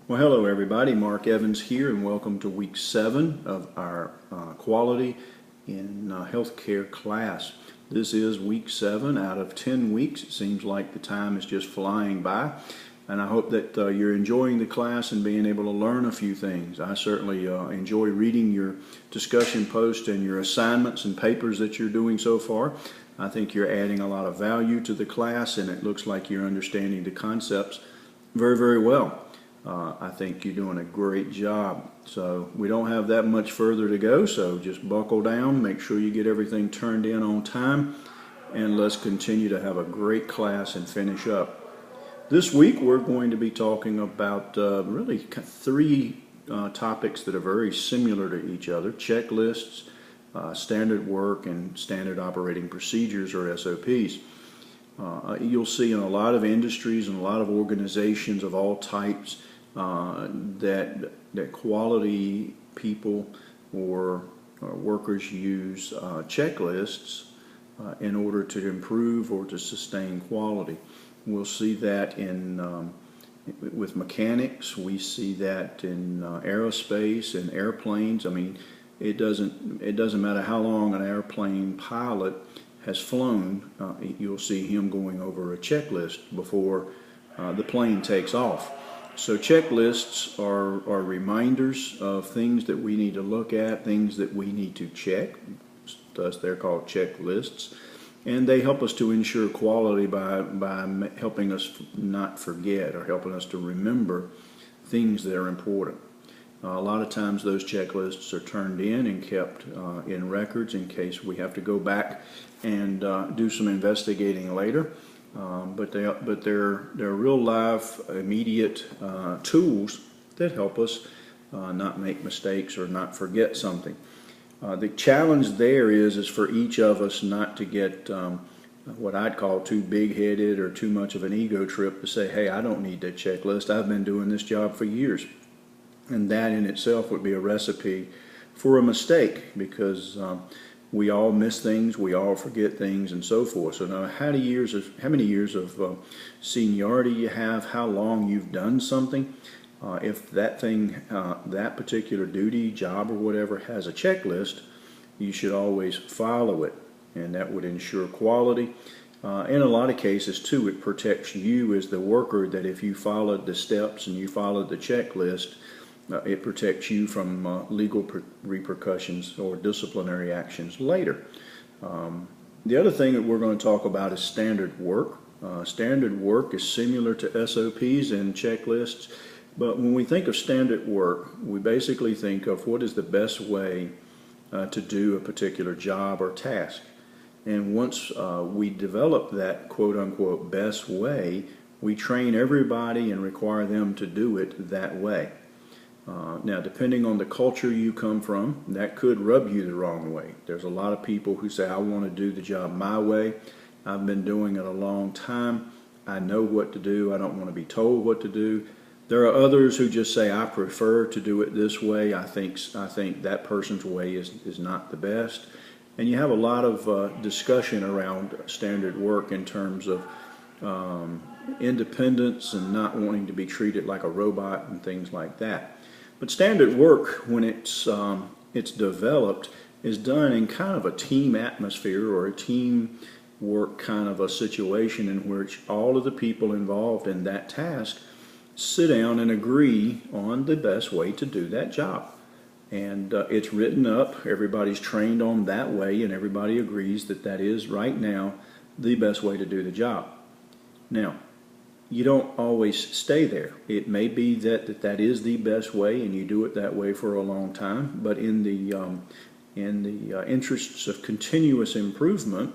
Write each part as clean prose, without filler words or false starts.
Well, hello everybody. Mark Evans here, and welcome to week 7 of our quality in healthcare class. This is week 7 out of 10 weeks. It seems like the time is just flying by, and I hope that you're enjoying the class and being able to learn a few things. I certainly enjoy reading your discussion posts and your assignments and papers that you're doing so far. I think you're adding a lot of value to the class, and it looks like you're understanding the concepts very, very well. I think you're doing a great job. So we don't have that much further to go, so just buckle down, make sure you get everything turned in on time, and let's continue to have a great class and finish up. This week we're going to be talking about really 3 topics that are very similar to each other: checklists, standard work, and standard operating procedures, or SOPs. You'll see in a lot of industries and a lot of organizations of all types that quality people or workers use checklists in order to improve or to sustain quality. We'll see that in with mechanics. We see that in aerospace and airplanes. I mean, it doesn't matter how long an airplane pilot has flown, you'll see him going over a checklist before the plane takes off. So checklists are reminders of things that we need to look at, things that we need to check. Thus, they're called checklists, and they help us to ensure quality by helping us not forget or helping us to remember things that are important. A lot of times those checklists are turned in and kept in records in case we have to go back and do some investigating later. But they're real live, immediate tools that help us not make mistakes or not forget something. The challenge there is for each of us not to get what I'd call too big-headed or too much of an ego trip to say, hey, I don't need that checklist. I've been doing this job for years. And that in itself would be a recipe for a mistake, because we all miss things, we all forget things, and so forth. So now, how many years of seniority you have, how long you've done something, if that thing, that particular duty, job, or whatever has a checklist, you should always follow it, and that would ensure quality. In a lot of cases, too, it protects you as the worker, that if you followed the steps and you followed the checklist, it protects you from legal repercussions or disciplinary actions later. The other thing that we're going to talk about is standard work. Standard work is similar to SOPs and checklists, but when we think of standard work, we basically think of what is the best way to do a particular job or task. And once we develop that quote-unquote best way, we train everybody and require them to do it that way. Now, depending on the culture you come from, that could rub you the wrong way. There's a lot of people who say, I want to do the job my way. I've been doing it a long time. I know what to do. I don't want to be told what to do. There are others who just say, I prefer to do it this way. I think that person's way is not the best. And you have a lot of discussion around standard work in terms of independence and not wanting to be treated like a robot and things like that. But standard work, when it's developed, is done in kind of a team atmosphere or a team work kind of a situation in which all of the people involved in that task sit down and agree on the best way to do that job. And it's written up, everybody's trained on that way, and everybody agrees that that is right now the best way to do the job. Now, you don't always stay there. It may be that is the best way, and you do it that way for a long time. But in the interests of continuous improvement,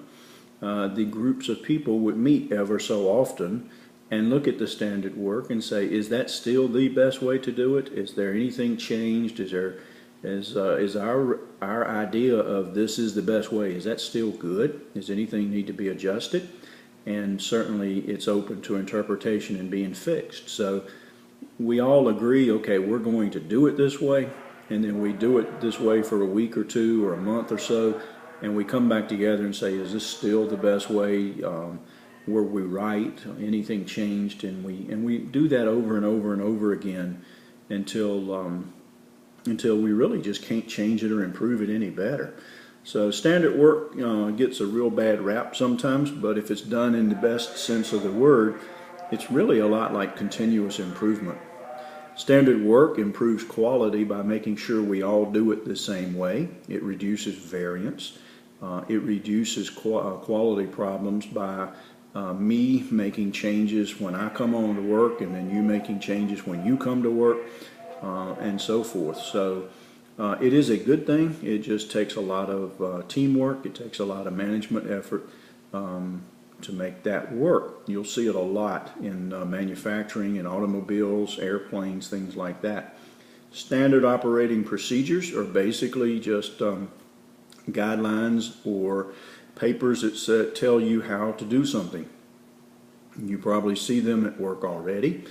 the groups of people would meet ever so often and look at the standard work and say, is that still the best way to do it? Is there anything changed? Is our idea of this is the best way, is that still good? Does anything need to be adjusted? And certainly it's open to interpretation and being fixed. So we all agree, okay, we're going to do it this way, and then we do it this way for a week or two or a month or so, and we come back together and say, is this still the best way? Were we right? Anything changed? And we do that over and over and over again until we really just can't change it or improve it any better. So standard work gets a real bad rap sometimes, but if it's done in the best sense of the word, it's really a lot like continuous improvement. Standard work improves quality by making sure we all do it the same way. It reduces variance. It reduces quality problems by me making changes when I come on to work, and then you making changes when you come to work, and so forth. So it is a good thing. It just takes a lot of teamwork. It takes a lot of management effort to make that work. You'll see it a lot in manufacturing, in automobiles, airplanes, things like that. Standard operating procedures are basically just guidelines or papers that tell you how to do something. You probably see them at work already.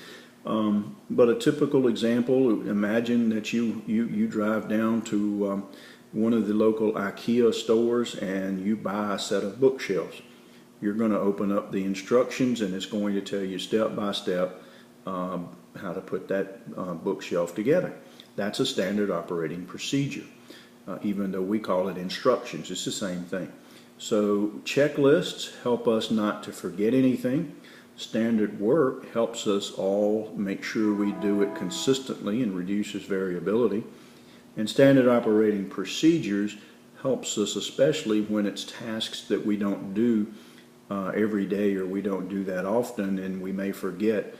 But a typical example, imagine that you drive down to one of the local IKEA stores and you buy a set of bookshelves. You're going to open up the instructions, and it's going to tell you step by step how to put that bookshelf together. That's a standard operating procedure. Even though we call it instructions, it's the same thing. So checklists help us not to forget anything. Standard work helps us all make sure we do it consistently and reduces variability. And standard operating procedures helps us especially when it's tasks that we don't do every day, or we don't do that often, and we may forget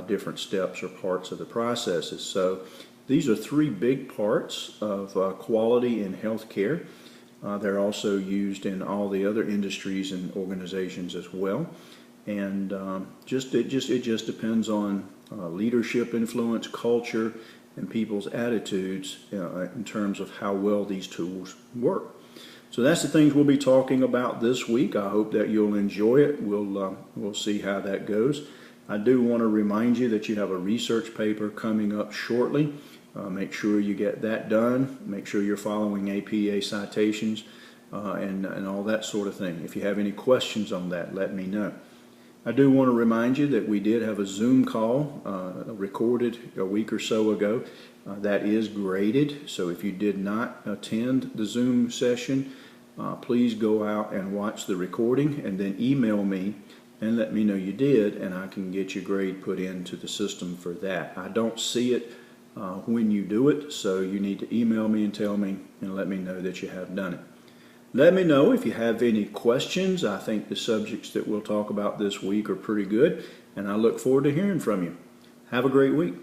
different steps or parts of the processes. So these are three big parts of quality in healthcare. They're also used in all the other industries and organizations as well. And it just depends on leadership influence, culture, and people's attitudes in terms of how well these tools work. So that's the things we'll be talking about this week. I hope that you'll enjoy it. We'll see how that goes. I do want to remind you that you have a research paper coming up shortly. Make sure you get that done. Make sure you're following APA citations and all that sort of thing. If you have any questions on that, let me know. I do want to remind you that we did have a Zoom call recorded a week or so ago. That is graded, so if you did not attend the Zoom session, please go out and watch the recording and then email me and let me know you did, and I can get your grade put into the system for that. I don't see it when you do it, so you need to email me and tell me and let me know that you have done it. Let me know if you have any questions. I think the subjects that we'll talk about this week are pretty good, and I look forward to hearing from you. Have a great week.